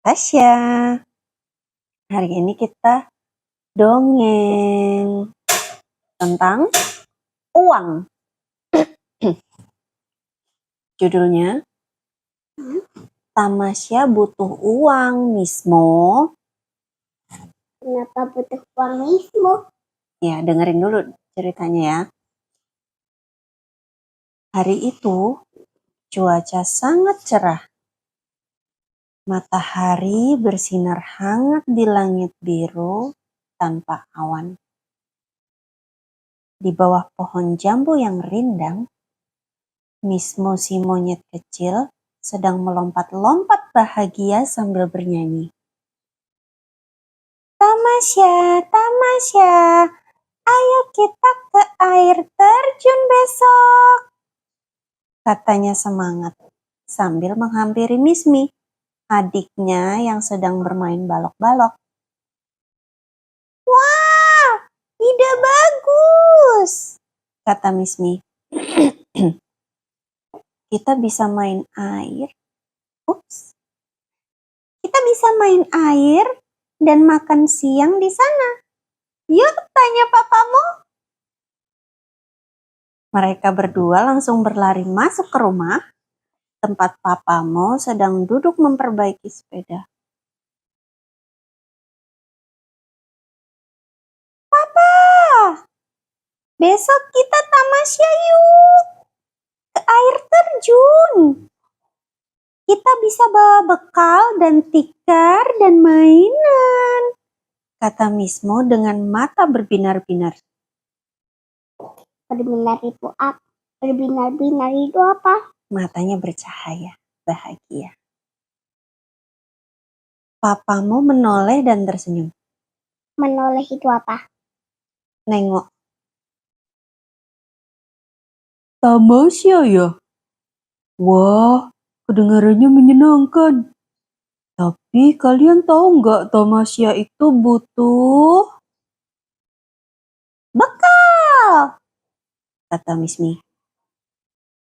Tasya. Hari ini kita dongeng tentang uang. Judulnya Tamasya butuh uang, Mismo. Kenapa butuh uang, Mismo? Ya, dengerin dulu ceritanya ya. Hari itu cuaca sangat cerah. Matahari bersinar hangat di langit biru tanpa awan. Di bawah pohon jambu yang rindang, Mismo si monyet kecil sedang melompat-lompat bahagia sambil bernyanyi. Tamasya, Tamasya, ayo kita ke air terjun besok, katanya semangat sambil menghampiri Mismi, adiknya yang sedang bermain balok-balok. Wah, ide bagus, kata Mismi. Kita bisa main air. Kita bisa main air dan makan siang di sana. Yuk, tanya papamu. Mereka berdua langsung berlari masuk ke rumah, tempat papamu sedang duduk memperbaiki sepeda. Papa, besok kita tamasya yuk, ke air terjun. Kita bisa bawa bekal dan tikar dan mainan, kata Mismo dengan mata berbinar-binar. Berbinar-binar itu apa? Matanya bercahaya, bahagia. Papamu menoleh dan tersenyum. Menoleh itu apa? Nengok. Tamasya ya? Wah, kedengarannya menyenangkan. Tapi kalian tahu nggak tamasya itu butuh bekal, kata Mismi.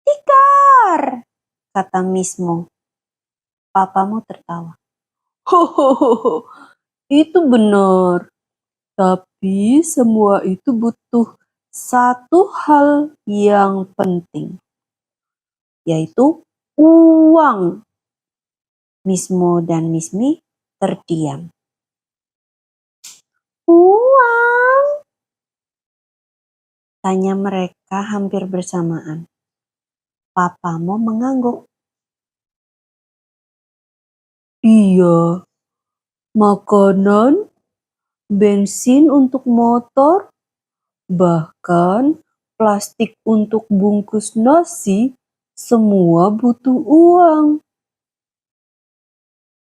Tikar, kata Mismo. Papamu tertawa. Hohoho, itu benar. Tapi semua itu butuh satu hal yang penting, yaitu uang. Mismo dan Mismi terdiam. Uang? Tanya mereka hampir bersamaan. Papamu mengangguk. Iya, makanan, bensin untuk motor, bahkan plastik untuk bungkus nasi, semua butuh uang.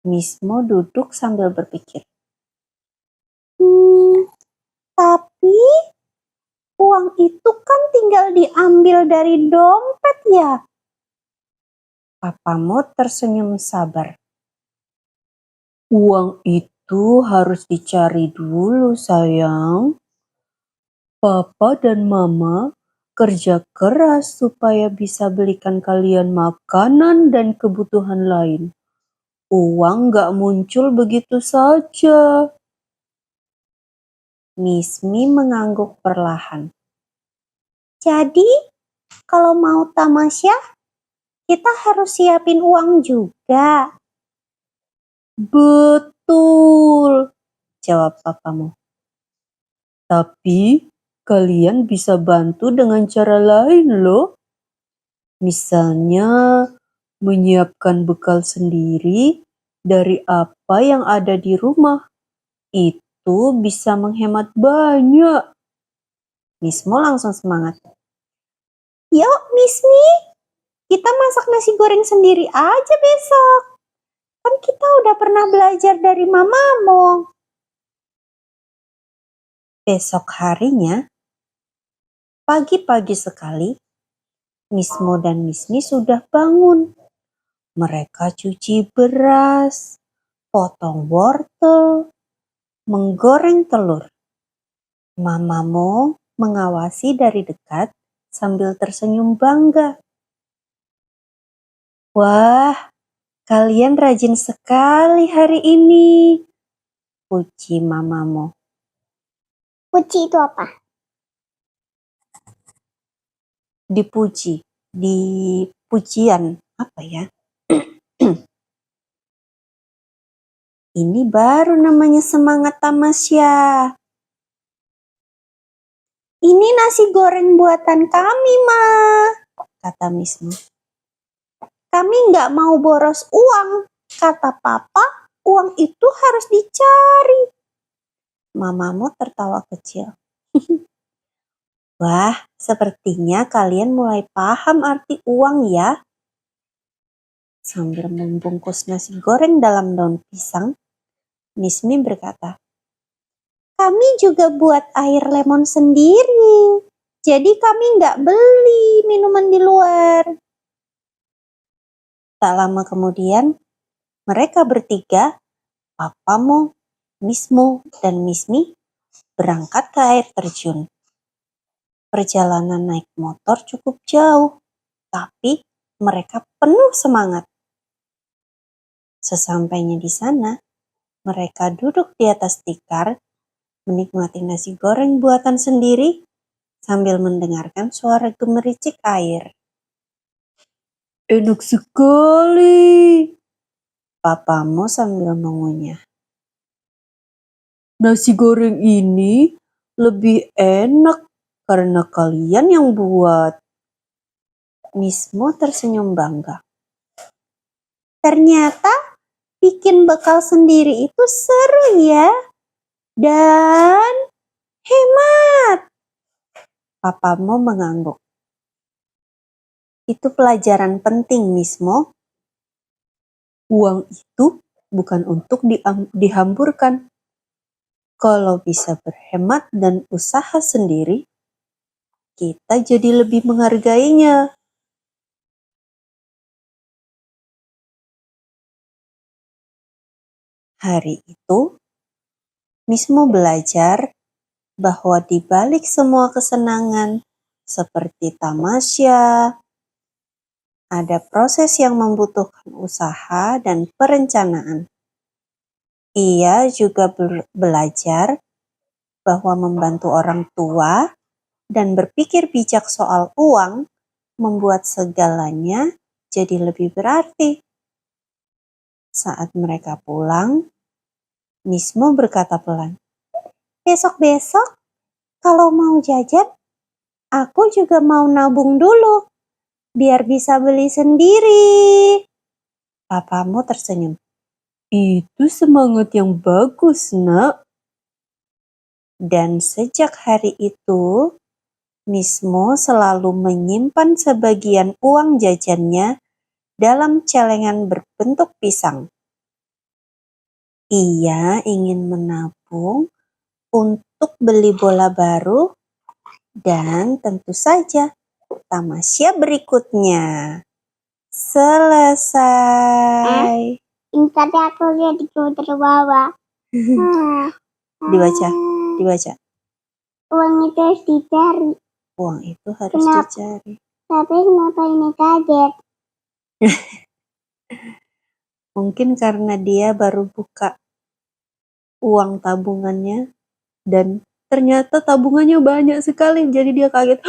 Mismo duduk sambil berpikir. Tapi uang itu kan tinggal diambil dari dompet ya. Papamu tersenyum sabar. Uang itu harus dicari dulu, sayang. Papa dan Mama kerja keras supaya bisa belikan kalian makanan dan kebutuhan lain. Uang gak muncul begitu saja. Mismi mengangguk perlahan. Jadi, kalau mau tamasya, kita harus siapin uang juga. Betul, jawab papamu. Tapi kalian bisa bantu dengan cara lain loh. Misalnya menyiapkan bekal sendiri dari apa yang ada di rumah. Itu bisa menghemat banyak. Mismo langsung semangat. Yuk Mismi, kita masak nasi goreng sendiri aja besok. Kan kita udah pernah belajar dari mamamu. Besok harinya, pagi-pagi sekali, Mismo dan Mismi sudah bangun. Mereka cuci beras, potong wortel, menggoreng telur. Mamamu mengawasi dari dekat sambil tersenyum bangga. Wah, Kalian rajin sekali hari ini, puji mamamu. Puji itu apa? Dipuji, di pujian, apa ya? Ini baru namanya semangat tamasya. Ini nasi goreng buatan kami, Ma, kata Mismu. Kami nggak mau boros uang, kata Papa. Uang itu harus dicari. Mamamu tertawa kecil. Wah, sepertinya kalian mulai paham arti uang ya. Sambil membungkus nasi goreng dalam daun pisang, Mismi berkata, kami juga buat air lemon sendiri. Jadi kami nggak beli minuman di luar. Tak lama kemudian, mereka bertiga, Papamu, Mismu, dan Mismi, berangkat ke air terjun. Perjalanan naik motor cukup jauh, tapi mereka penuh semangat. Sesampainya di sana, mereka duduk di atas tikar, menikmati nasi goreng buatan sendiri, sambil mendengarkan suara gemericik air. Enak sekali, papamu sambil mengunyah. Nasi goreng ini lebih enak karena kalian yang buat. Mismu tersenyum bangga. Ternyata bikin bekal sendiri itu seru ya. Dan hemat. Papamu mengangguk. Itu pelajaran penting, Mismo. Uang itu bukan untuk dihamburkan. Kalau bisa berhemat dan usaha sendiri, kita jadi lebih menghargainya. Hari itu, Mismo belajar bahwa di balik semua kesenangan seperti tamasya, ada proses yang membutuhkan usaha dan perencanaan. Ia juga belajar bahwa membantu orang tua dan berpikir bijak soal uang membuat segalanya jadi lebih berarti. Saat mereka pulang, Mismo berkata pelan, besok-besok kalau mau jajan, aku juga mau nabung dulu, biar bisa beli sendiri. Papamu tersenyum. Itu semangat yang bagus, Nak. Dan sejak hari itu, Mismo selalu menyimpan sebagian uang jajannya dalam celengan berbentuk pisang. Ia ingin menabung untuk beli bola baru dan tentu saja tamasya berikutnya. Selesai. Ini tadi aku lihat di komputer bawah. Dibaca. Uang itu harus dicari. Uang itu harus dicari. Tapi kenapa ini kaget? Mungkin karena dia baru buka uang tabungannya dan ternyata tabungannya banyak sekali. Jadi dia kaget.